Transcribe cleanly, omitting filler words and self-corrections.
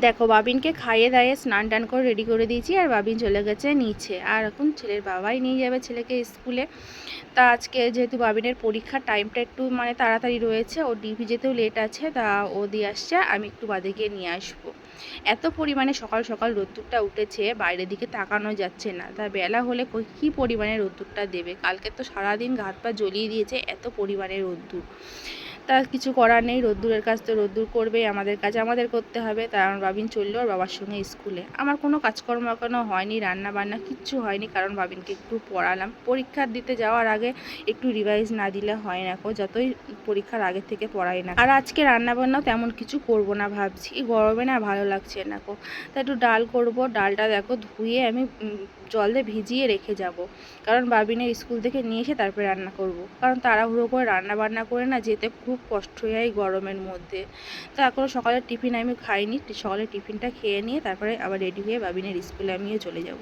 দেখো বাবিনকে খাইয়ে দাইয়ে স্নান টান করে রেডি করে দিয়েছি, আর বাবিন চলে গেছে নিচে। আর এখন ছেলের বাবাই নিয়ে যাবে ছেলেকে স্কুলে। তা আজকে যেহেতু বাবিনের পরীক্ষার টাইমটা একটু মানে তাড়াতাড়ি রয়েছে, ওর ডিউটি যেতেও লেট আছে, তা ও দিয়ে আসছে, আমি একটু বাদে গিয়ে নিয়ে আসবো। এত পরিমাণে সকাল সকাল রোদ্দুরটা উঠেছে, বাইরের দিকে তাকানো যাচ্ছে না। তা বেলা হলে কী পরিমাণে রোদ্দুরটা দেবে। কালকে তো সারাদিন হাত পা জ্বলিয়ে দিয়েছে, এত পরিমাণে রোদ্দুর। তা কিছু করার নেই, রোদ্দুরের কাজ তো রোদ্দুর করবেই, আমাদের কাজ আমাদের করতে হবে। তা আমার বাবিন চললো আর বাবার সঙ্গে স্কুলে। আমার কোনো কাজকর্ম এখনো হয়নি, রান্না বান্না কিচ্ছু হয়নি, কারণ বাবিনকে একটু পড়ালাম। পরীক্ষার দিতে যাওয়ার আগে একটু রিভাইজ না দিলে হয় না, যতই পরীক্ষার আগে থেকে পড়াই না। আর আজকে রান্না বান্নাও তেমন কিছু করব না ভাবছি, গরমে না ভালো লাগছে না গো। তা একটু ডাল করব। ডালটা দেখো ধুয়ে আমি জল দিয়ে ভিজিয়ে রেখে যাব, কারণ বাবিনের স্কুল থেকে নিয়ে এসে তারপরে রান্না করব। কারণ তাড়াহুড়ো করে রান্না বান্না করে না যেতে খুব কষ্ট হয়ে যায় গরমের মধ্যে। তো এখনও সকালের টিফিন আমি খাইনি, সকালের টিফিনটা খেয়ে নিয়ে তারপরে আবার রেডি হয়ে বাবিনের স্কুলে আমিও চলে যাব।